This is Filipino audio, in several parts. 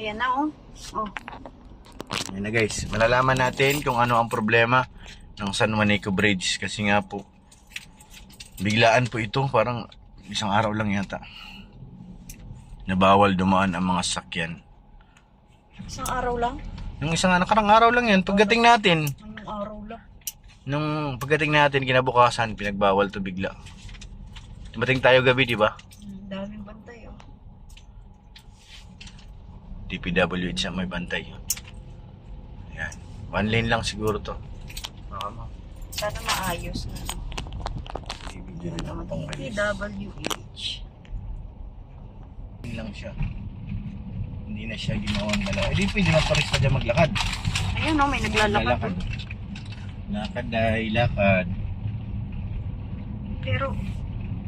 Ayan na, oh. Oh. Ayan na guys, malalaman natin kung ano ang problema ng San Juanico Bridge. Kasi nga po, biglaan po ito, parang isang araw lang yata. Nabawal dumaan ang mga sasakyan. Isang araw lang? Yung isang nakarang araw lang yan, pagdating natin. Anong araw lang? Nung pagdating natin, kinabukasan, pinagbawal to bigla. Dumating tayo gabi, di ba? Daming bantay, oh. DPWH ang may bantay. Ayan. One lane lang siguro to. Sana maayos na. Ibigyan rin ang pangkalis. DPWH. Lang siya. Hindi na siya ginawang dala. Eh di pwede na pares pa dyan maglakad. Ayun, oh, may naglalakad. Lakad ay lakad. Pero,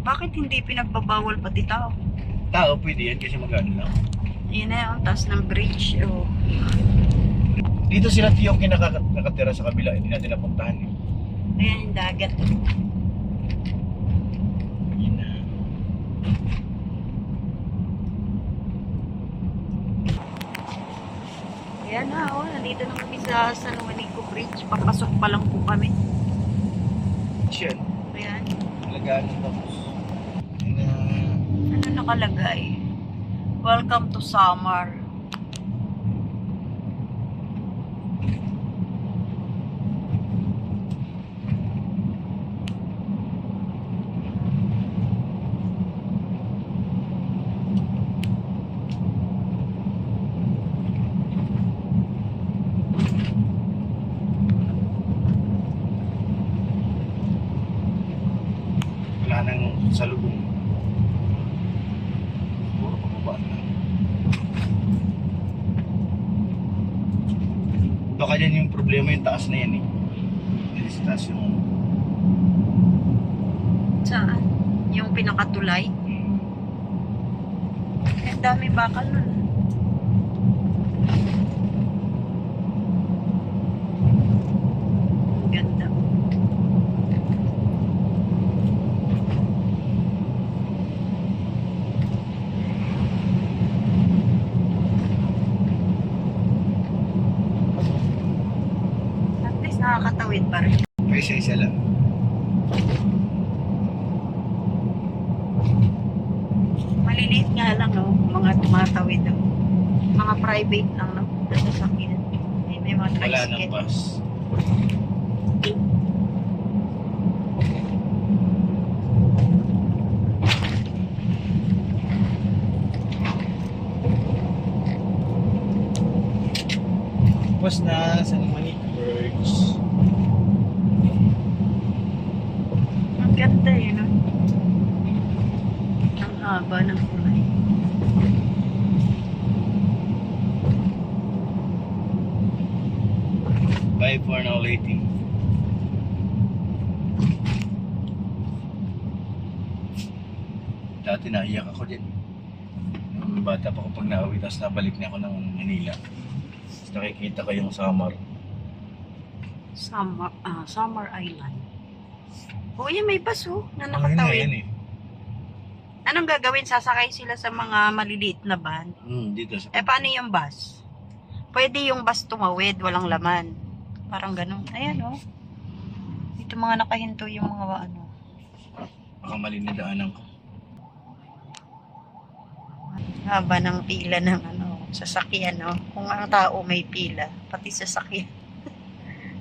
bakit hindi pinagbabawal pati tao? Tao pwede yan kasi magano lang. Ayan na yung taas ng bridge, oh. Dito sila tiyong nakatira sa kabila. Hindi natin napuntahan eh. Ayan yung dagat. Yun na. Ayan na, oh. Nandito na kami sa San Juanico Bridge. Papasok pa lang po kami. Siya. Ayan. Alagaan ng tapos. Yun na. Ano nakalagay? Welcome to summer. Wala nang salubong. Puro pababa na. Baka yan yung problema, yung taas na yan eh. Yung taas yung... Saan? Yung pinakatulay? Ang dami bakal nun. Ang ganda. At least nakakatawid pa rin. May isa-isa lang. Maliliit nga lang, no? Mga tumatawid, no? Mga private lang, no? Sa sasakyan. May mga Wala nang tricycle. bus. Tapos na sa Juanico Bridge. Ang ganda, eh, no? Ang haba ng kulay. Bye for now, lady. Dati naiyak ako din. Nung bata pa ako pag nauwi, tapos nabalik na ako ng Manila. Tapos nakikita ko yung summer. Summer Island. Oo, yan may bus, oh, na Ayun na, yan nakatawid. eh. Anong gagawin? Sasakay sila sa mga maliliit na van? Dito sa... Paano yung bus? Pwede yung bus tumawid, walang laman. Parang ganun. Ayan, oh. Ito mga nakahinto yung mga ano. Baka mali na daanan ko. Haba ng pila ng ano, sasakyan, no? Kung ang tao may pila, pati sasakyan.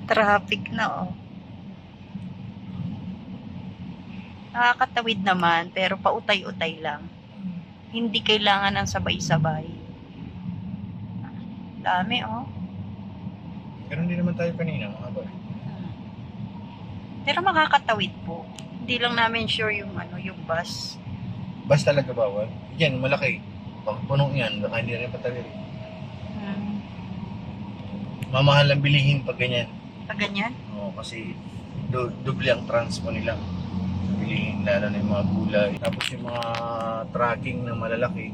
Traffic na, oh. Nakakatawid naman, pero pautay-utay lang. Hindi kailangan ng sabay-sabay. Dami, oh. Pero hindi naman tayo kanina, mga ba? Pero makakatawid po. Hindi lang namin sure yung ano, yung bus. Bus talaga bawal? Yan, malaki. Baka punong yan, baka hindi rin patawid. Mamahal ang bilihin pag ganyan. Pag ganyan? Oo, kasi doble ang transpo nila. Bilihin, lalo na yung mga gulay. Tapos yung mga tracking na malalaki,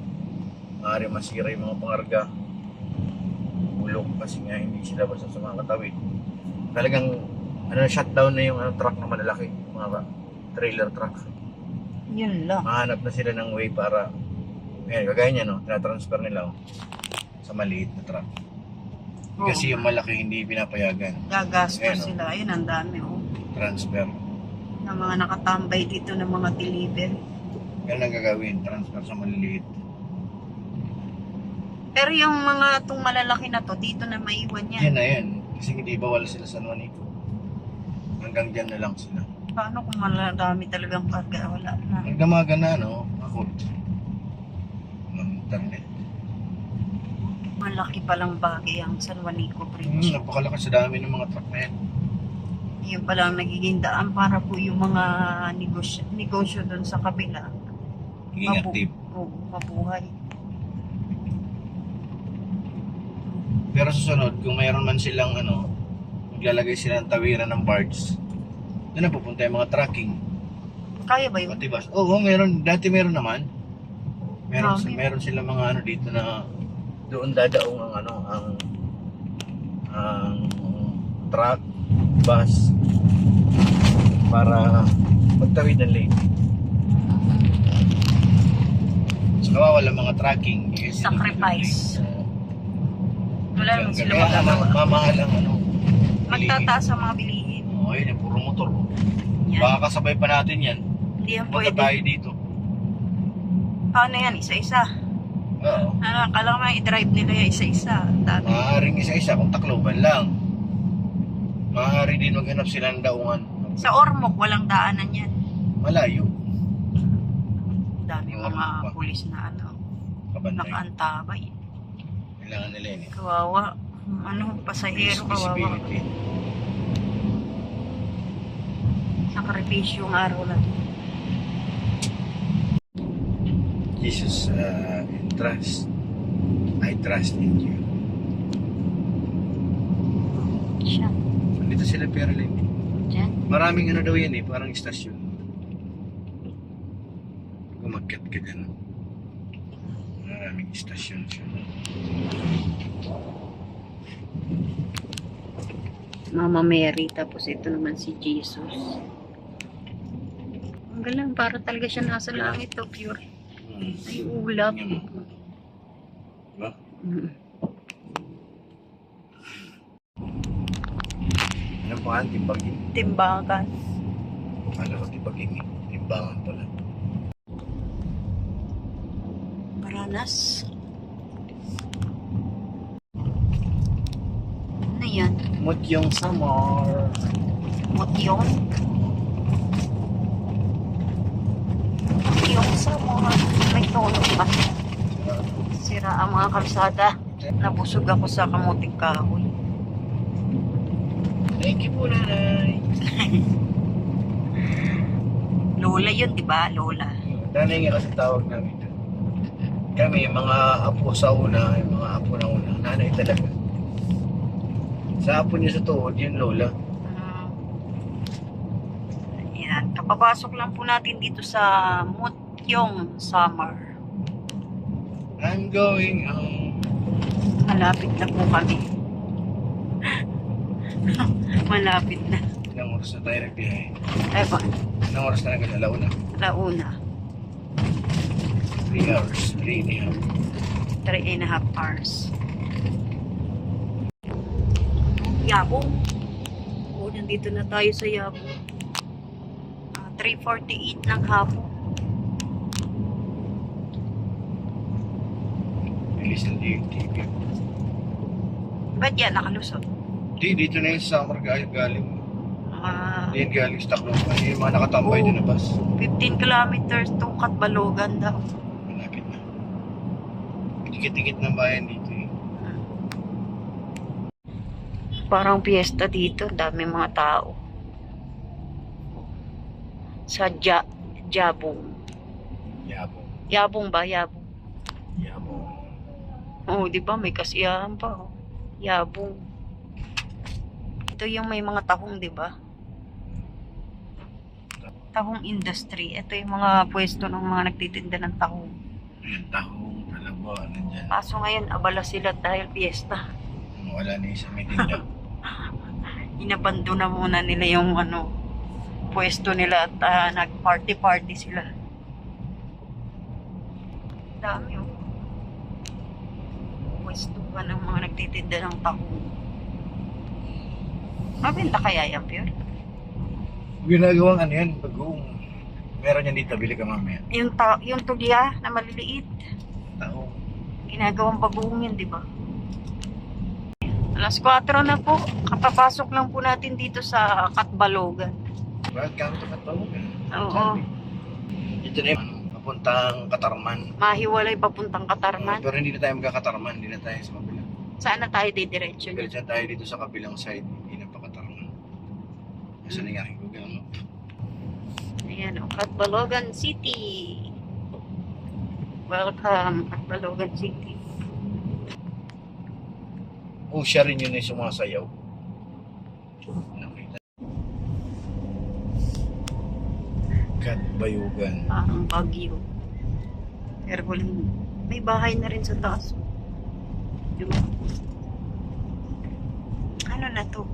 maaari masira yung mga pangarga. Bulok kasi nga hindi sila basta sa mga katawid. Talagang shutdown na yung truck na malalaki, mga trailer truck. Yun lang. Mahanap na sila ng way para, ayan, kagaya niya, no? Tinatransfer nila, oh. sa maliit na truck. Oo. Kasi yung malaki hindi pinapayagan. Gagastos Ayan, oh. sila. Ayun, ang dami, oh. Transfer. Ng mga nakatambay dito ng mga deliver. Yan ang gagawin, transfer sa maliliit. Pero yung mga itong malalaki na to, dito na maiwan Yan yan. na yan. Kasi hindi bawal sila sa Juanico. Hanggang dyan na lang sila. Paano kung maladami talagang karga? Wala na. Nagdamaga na, no? Ako. Ng internet. Malaki palang bagay ang San Juanico Bridge. Napakalakas sa dami ng mga truck na yan. Yun palang nagiging daan para po yung mga negosyo doon sa kabila. Hinging active. Mabuhay. Pero susunod, kung mayroon man silang maglalagay sila ng tawiran ng barge, doon na pupunta yung mga trucking. Kaya ba yun? Pati bus. Oo, meron. Dati meron naman. Meron, Marami. meron sila mga dito na doon dadaong ang truck, bus para magtawid ng lane. Saka wala mga tracking. Sacrifice. Wala naman sila Kaya magagawa. mamahal ang Magtataas ang mga bilihin. Oo, yun yung puro motor. Yan. Baka kasabay pa natin yan. Hindi yan Punta pwede. tayo dito. Paano yan? Isa-isa? Oo. Akala ko i-drive nila yung isa-isa. Dami. Maaaring isa-isa kung Tacloban lang. Maaari din maghanap sila ng daungan. Sa Ormoc, walang daanan yan. Malayo. Dami mga pulis na Kabanday. nakaantabay. Kailangan nila yun eh. Kawawa. Pasahero, kawawa. Visibility. Sakripisyo yung araw na to. Jesus, I trust in you. Siya. Dito sila Perlin. Diyan. Maraming daw yan eh, parang istasyon. Gumagat ka dyan. Maraming istasyon siya. Mama Mary, tapos ito naman si Jesus. Ang galang, para talaga siya nasa langit to, pure. Ay, ulap. Diba? Mm. Ano pa ang timbagin? Timbangan. Akala ko timbagin eh. Timbangan pala. Paranas. Ano yan? Mutyong Samar. Mutyon? Mutyon sa mga may tono pa. Sira ang mga kalsada. Nabusog ako sa kamuting kahoy. Thank you po, nanay. Lola yun, di ba? Lola. Nanay nga kasi tawag namin doon. Kami, mga apo sa una, yung mga apo na una, nanay talaga. Sa apo niya sa tuhod, yun lola. Yan. Kapapasok lang po natin dito sa Mutyong Summer. I'm going home. Malapit na po kami. Malapit na. Ilang oras na tayo nagbiyahe? Ewan, Ilang oras na nagkala? Alauna? launa. 3 hours. 3 and a half. 3.5 hours. Yabong. O, nandito na tayo sa Yabong. 3:48 ng hapon. Bilis ng DMTV. Ba't yan nakalusot? Di, dito na yung summer galing. Ah, Hindi yan galing sa Tacloban. Yung mga nakatambay doon na bus. 15 kilometers to Katbalogan daw. Malapit na. Dikit-dikit ng bayan dito eh. Parang piyesta dito, dami mga tao. Sa Jabong. Yabong. Yabong ba? Yabong. Yabong. Oh, di ba may kasiyahan pa. Oh. Yabong. Ito yung may mga tahong, di ba? Tahong industry. Ito yung mga pwesto ng mga nagtitinda ng tahong. Ayan, tahong, talabo, nandyan. Kaso ngayon, abala sila dahil piyesta. Wala na isang may tinda. Inabando na muna nila yung pwesto nila at nag-party-party sila. Dami oh. pwestuhan ng mga nagtitinda ng tahong. Mabenta kaya yan, Pure? Ginagawang ano yan, bagoong. Meron yan dito, bili ka mamaya. Yung tulya na maliliit, Tahong. ginagawang bagoong yun, di ba? Alas 4 na po. Kapapasok lang po natin dito sa Katbalogan. Bakit kami ito katawag? Oo. Dito na yung papuntang Katarman. Mahiwalay papuntang Katarman. Pero hindi na tayo magkakatarman, hindi na tayo sa kabila. Saan na tayo didiretso niya? Diretso tayo dito sa kabilang side, hindi na pa Katarman. Nasa na yung aking Google Map. Ayan o, Katbalogan City. Welcome, Katbalogan City. Oh, siya rin yun yung sumasayaw. Nakita. Katbayugan. Parang Baguio. Pero may bahay na rin sa taas. Diba? Ano na to?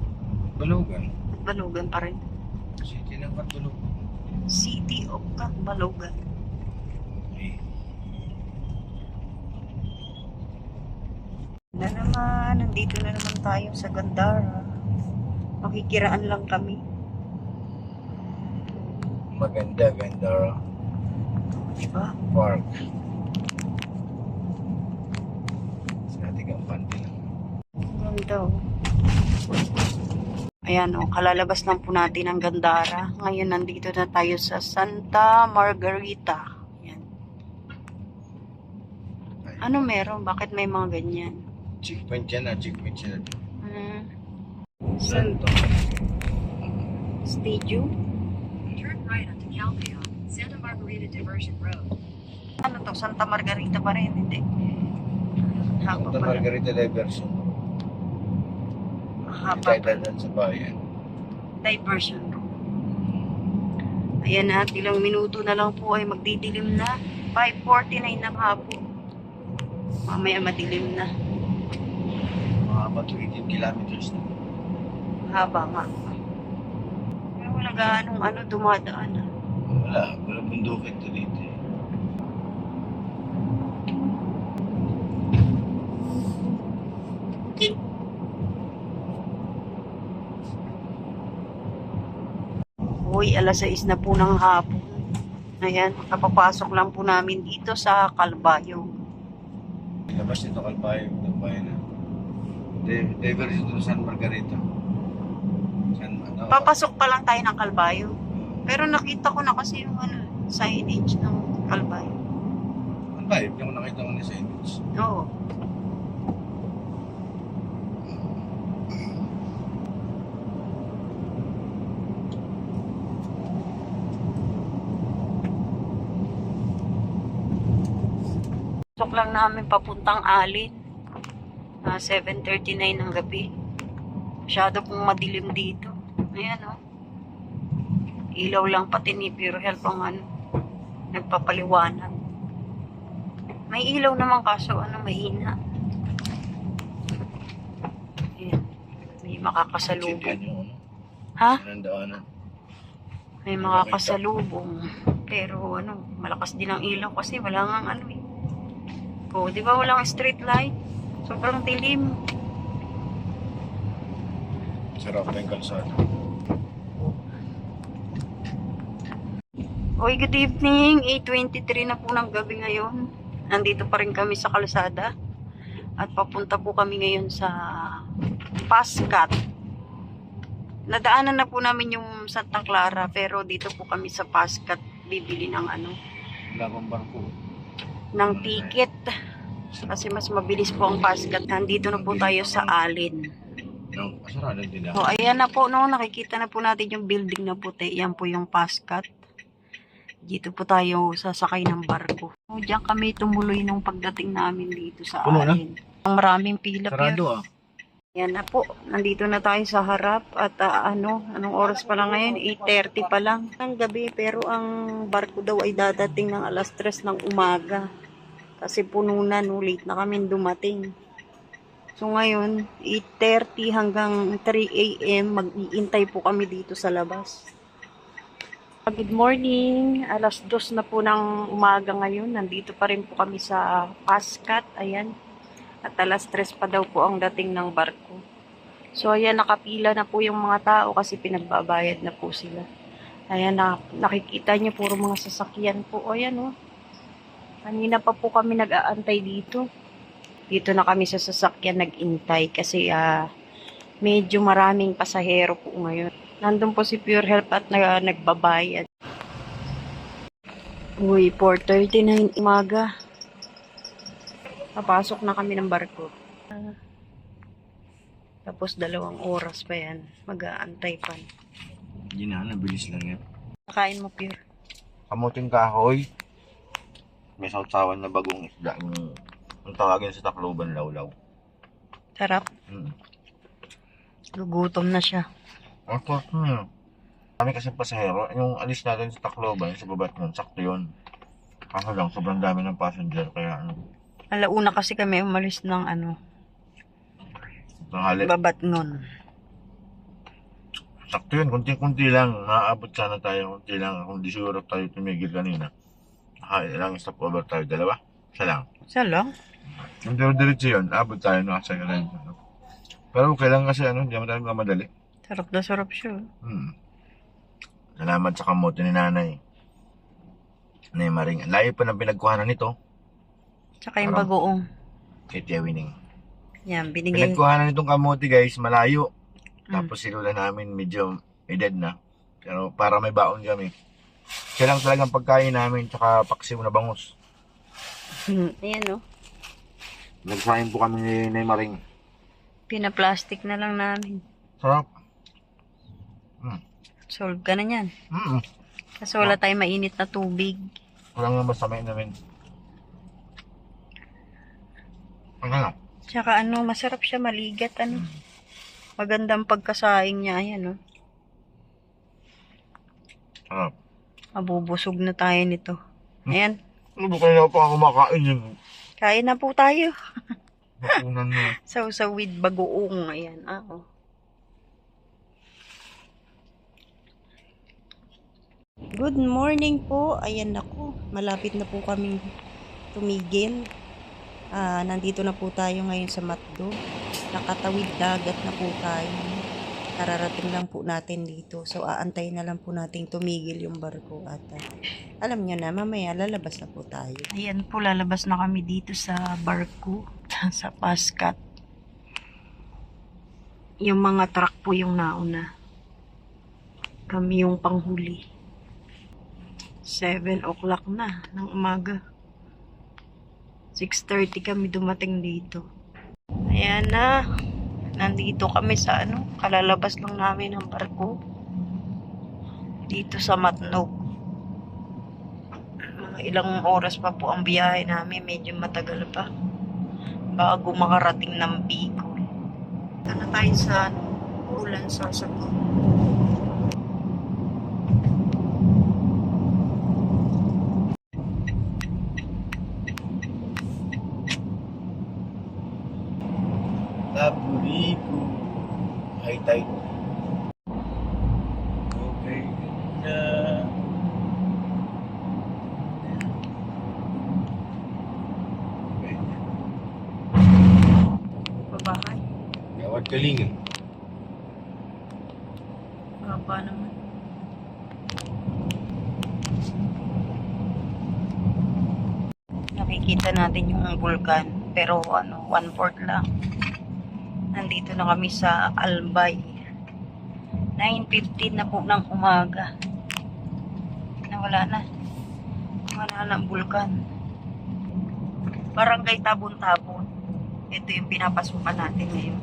Balugan. Katbalogan pa rin. City ng Katbulugan. City of Katbalogan. Okay. Na naman, nandito na naman tayo sa Gandara. Makikiraan lang kami. Maganda, Gandara Diba? Park. Sa ating kampante lang. Ganda oh. Ayan oh, kalalabas lang po natin ang Gandara. Ngayon nandito na tayo sa Santa Margarita. Ayan. Ano meron? Bakit may mga ganyan? Checkpoint yan na, checkpoint yan. Santo. Statue? Turn right onto Calpeo, Santa Margarita Diversion Road. Ano to? Santa Margarita pa rin? Hindi. Haba Santa pala. Margarita Diversion. Haba Tayo pala. dadaan sa bayan. Diversion. Ayan na, ilang minuto na lang po ay magdidilim na. 5:49 ng hapon. Mamaya madilim na. Mga ba 18 kilometers na. Haba nga. Pero wala gaanong ano dumadaan. Wala bundukit to dito. Uy, alas 6 na po ng hapon. Ayan, kapapasok lang po namin dito sa Calbayog. Labas nito Kalbayo, ng bayan na. Diversion to San Margarita. Papasok pa lang tayo ng Calbayog. Pero nakita ko na kasi yung ano, signage ng Calbayog. Kalbayo, yung nakita ko ni signage. Oo. Pasok lang namin papuntang Alin. 7:39 ng gabi. Masyado pong madilim dito. Ayan o. Ilaw lang pati ni Pure Health ang ano, nagpapaliwanag. May ilaw naman kaso ano, mahina. Ayan. May makakasalubong. Sindihan yung ano. Ha? Sinandaanan. May makakasalubong. Pero ano, malakas din ang ilaw kasi wala nga ano eh. Oh, di ba walang street light? Sobrang dilim. Sarap na yung kalsada. Oy, good evening. 8:23 na po ng gabi ngayon. Nandito pa rin kami sa kalsada. At papunta po kami ngayon sa Pascat. Nadaanan na po namin yung Santa Clara, pero dito po kami sa Pascat bibili ng ano, Wala pang barko. ng ticket. Kasi mas mabilis po ang Pascat. Nandito na po tayo sa Alin. Yung kasarado nila. So, ayan na po, no, nakikita na po natin yung building na puti. Yan po yung Pascat. Dito po tayo sasakay ng barko. So, diyan kami tumuloy nung pagdating namin dito sa Puno na? Alin. Ang maraming pila. Sarado ah. Yan na po. Nandito na tayo sa harap. At anong oras pa lang ngayon? 8:30 pa lang. Ang gabi. Pero ang barko daw ay dadating ng alas 3 ng umaga. Kasi puno na, no, late na kami dumating. So ngayon, 8:30 hanggang 3 a.m. mag-iintay po kami dito sa labas. Good morning. Alas 2 na po ng umaga ngayon. Nandito pa rin po kami sa Pascat. Ayan. At alas 3 pa daw po ang dating ng barko. So ayan, nakapila na po yung mga tao kasi pinagbabayad na po sila. Ayan, nakikita niyo puro mga sasakyan po. O ayan oh. Kanina pa po kami nag-aantay dito. Dito na kami sa sasakyan nag-intay kasi medyo maraming pasahero po ngayon. Nandun po si Pure Health at nagbabayad. Uy, 4:39 umaga. Papasok na kami ng barko. Tapos 2 oras pa yan. Mag-aantay pa. Hindi na, nabilis lang yan. Kain mo, Pure. Kamuting kahoy. May sausawan na bagong isda. Ang tawagin sa Tacloban, lawlaw. Sarap. Gugutom na siya. Ang sarap na. Kami kasi pasahero, yung alis natin sa Tacloban, sa babat nun, sakto yun. Kaso lang, sobrang dami ng passenger, kaya Alauna kasi kami umalis ng tanghali. babat nun. Sakto yun, kunti-kunti lang. Naaabot sana tayo, kunti lang. Kung di siguro tayo tumigil kanina. Ilang stopover tayo, 2? Isa lang. Isa lang. Kung diretso yun, aabot tayo na sa ganun. Pero okay lang kasi hindi naman tayo mamadali. Sarap na sarap siya. Salamat sa kamote ni nanay. Nay Maring. Layo pa ng pinagkuhanan nito. Tsaka yung Parang- bagoong. Kay Tia Winning. Yan, binigay. Pinagkuhanan nitong kamote guys, malayo. Tapos si Lola namin medyo edad na. Pero para may baon kami. Siya lang talagang pagkain namin, tsaka paksiw na bangus. Ayan, Nagsahin po kami ni Nay Maring. Pinaplastic na lang namin. Sarap. Solve ka na yan. Kasi wala tayong mainit na tubig. Walang naman sa may namin. Ano? Tsaka masarap siya maligat, Magandang pagkasaing niya, ayan, Sarap. Mabubusog na tayo nito. Ayan, Ano ba kaya pa kumakain yun? kain na po tayo. Nakunan na. Sausaw with bagoong, ayan, Good morning po. Ayan ako. Malapit na po kami tumigil. Nandito na po tayo ngayon sa Matdo. Nakatawid dagat na po tayo. Kararating lang po natin dito. So, aantayin na lang po natin tumigil yung barko. At alam nyo na, mamaya lalabas na po tayo. Ayan po, lalabas na kami dito sa barko. Sa Pascat. Yung mga truck po yung nauna. Kami yung panghuli. 7 o'clock na ng umaga. 6:30 kami dumating dito. Ayan na. Nandito kami sa kalalabas lang namin ng barko. Dito sa Matnog. Mga ilang oras pa po ang biyahe namin. Medyo matagal pa. Bago makarating ng Bicol. Ito na tayo sa ulan sa Sagot. Naburigo. High tide. Okay na. Babahay. Gawad kalingan. Haba naman. Nakikita natin yung vulkan. Pero 1/4 lang. Nandito na kami sa Albay. 9:15 na po ng umaga. Wala na ang vulkan. Barangay Tabon-Tabon. Ito yung pinapasukan natin ngayon.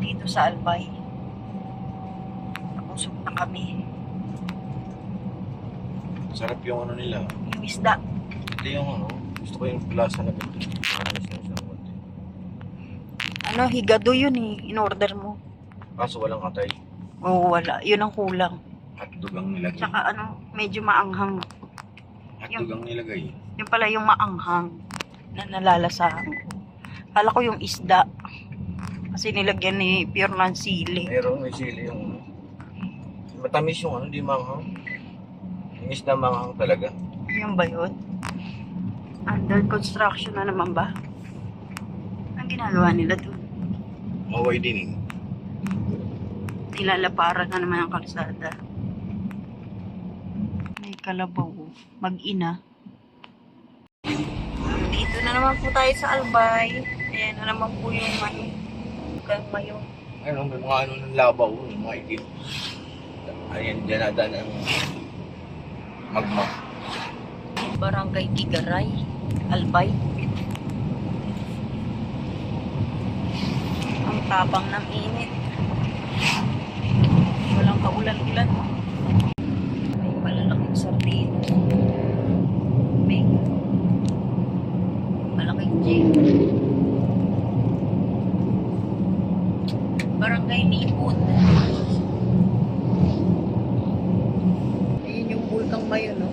Dito sa Albay. Napusok na kami. Sarap yung nila. Yung isda. Hindi yung gusto ko yung plaza na ganito. Higado yun In order mo. Kaso walang katay. Oo, wala. Yun ang kulang. Hotdog ang nilagay. Tsaka medyo maanghang. Hotdog ang nilagay. Yung pala yung maanghang na nalalasahan ko. Kala ko yung isda. Kasi nilagyan ni Pure ng sili. Meron may sili yung matamis yung di manghang. Yung isda manghang talaga. Yun ba yun? Under construction na naman ba? ginagawa nila doon? Maway din eh. Nilalaparan na naman ang kalsada. May kalabaw. Mag-ina. Dito na naman po tayo sa Albay. Ayan na naman po yung hanggang mayon. Ano, may mga ano ng labaw, yung mga itim. Ayan, dyan nata ng magma. Barangay Tigaray, Albay. Ang tapang ng init. Walang kaulan-ulan. May malalaking sardin. May malaking jig. Barangay Nipon. Ayun yung bulkang mayon, no?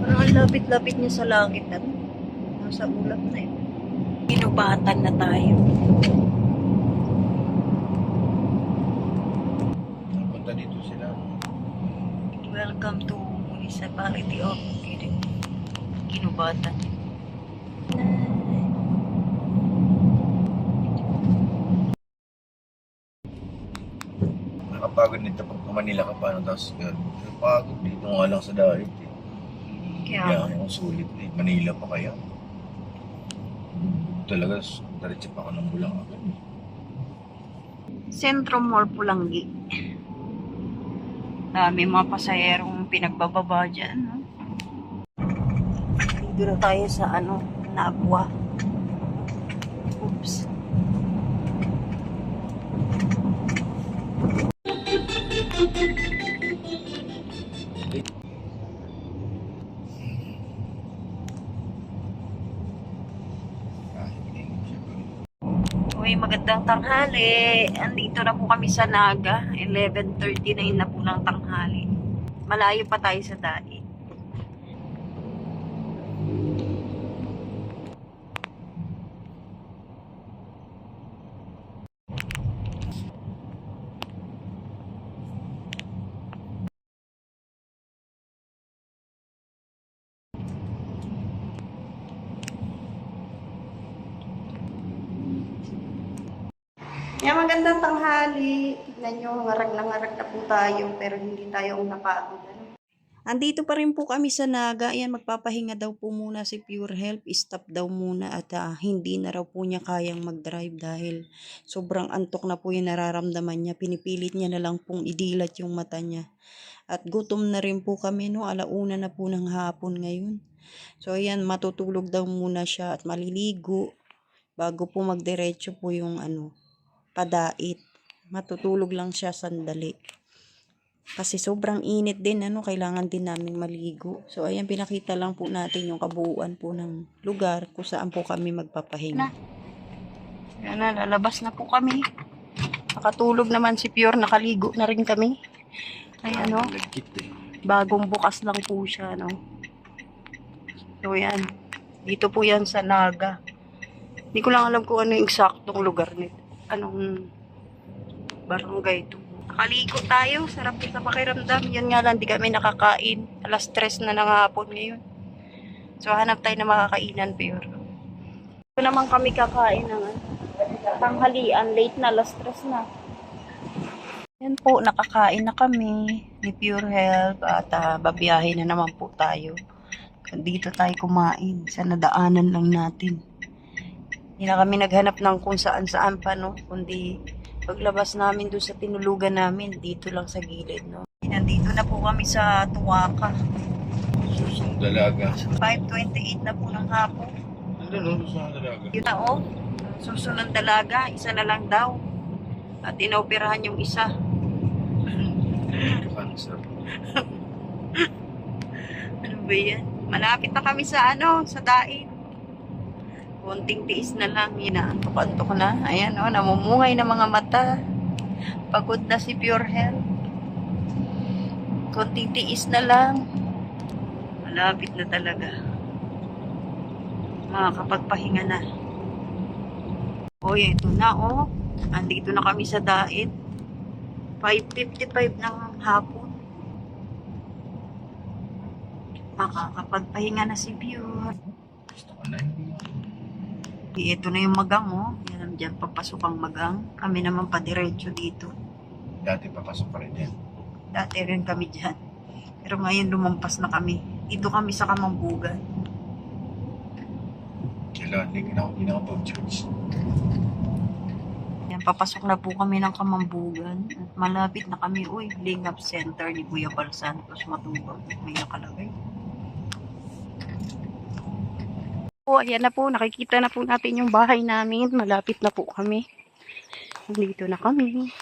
Parang ang lapit-lapit niya sa langit at nasa ulap na yun. Inubatan na tayo. Punta dito sila. Welcome to Municipality of Ginubatan. Nakapagod nito pag Manila ka paano, tapos pagod dito nga lang sa dalit eh. Kaya, Kaya yung sulit eh. Manila pa kaya. Talaga, diretso pa ako ng Bulangagan. Sentro Mall Pulangi. May mga pasahero pinagbababa dyan. No? Dito na tayo sa Nabwa. Oops. Uy, magandang tanghali. Andito na po kami sa Naga. 11:39 na po ng tanghali. Malayo pa tayo sa dait. Magandang tanghali. Tignan nyo, ngarag na po tayo, pero hindi tayo napagod. Andito pa rin po kami sa Naga. Ayan, magpapahinga daw po muna si Pure Health. Stop daw muna at hindi na raw po niya kayang mag-drive dahil sobrang antok na po yung nararamdaman niya. Pinipilit niya na lang pong idilat yung mata niya. At gutom na rin po kami, no? 1:00 na po ng hapon ngayon. So, ayan, matutulog daw muna siya at maliligo bago po magdiretso po yung padait. Matutulog lang siya sandali. Kasi sobrang init din, kailangan din namin maligo. So, ayan, pinakita lang po natin yung kabuuan po ng lugar kung saan po kami magpapahinga. Ayan na, lalabas na po kami. Nakatulog naman si Pure, nakaligo na rin kami. Ay, bagong bukas lang po siya, no? So, yan. Dito po yan sa Naga. Hindi ko lang alam kung ano yung eksaktong lugar nito. Anong barangay ito. Nakaligo tayo. Sarap din sa pakiramdam. Yun nga lang, di kami nakakain. 3:00 na ng hapon ngayon. So, hanap tayo na makakainan, Pure. Ito naman kami kakain ng tanghalian. Late na, 3:00 na. Yan po, nakakain na kami ni Pure Health at babiyahe na naman po tayo. Dito tayo kumain sa nadaanan lang natin. Hindi na kami naghanap ng kung saan-saan pa, no? Kundi paglabas namin doon sa tinulugan namin, dito lang sa gilid, no? Nandito na po kami sa Tuwaka. Susong dalaga. 5:28 na po ng hapon. Ano no? Susong dalaga. Yun na, oh. Susunod dalaga, isa na lang daw. At inaoperahan yung isa. Cancer. Ano ba yan? Malapit na kami sa sa dait. Konting tiis na lang, inaantok-antok na. Ayan, namumungay na mga mata. Pagod na si Pure Health. Konting tiis na lang. Malapit na talaga. Makakapagpahinga na. Oy, ito na, andito na kami sa dait. 5:55 ng hapon. Makakapagpahinga na si Pure. Gusto ko na yun. Ito na yung Magang, oh. Yan, dyan papasok ang Magang. Kami naman padiretso dito. Dati papasok pa rin yan. Dati rin kami dyan. Pero ngayon lumampas na kami. Dito kami sa Kamambugan. Kailan, hindi na ako pag-church. Yan, papasok na po kami ng Kamambugan. At malapit na kami, uy, Lingap Center ni Kuya Bal Santos Matubang. May nakalagay. Po, ayan na po, nakikita na po natin yung bahay namin. Malapit na po kami. Dito na kami.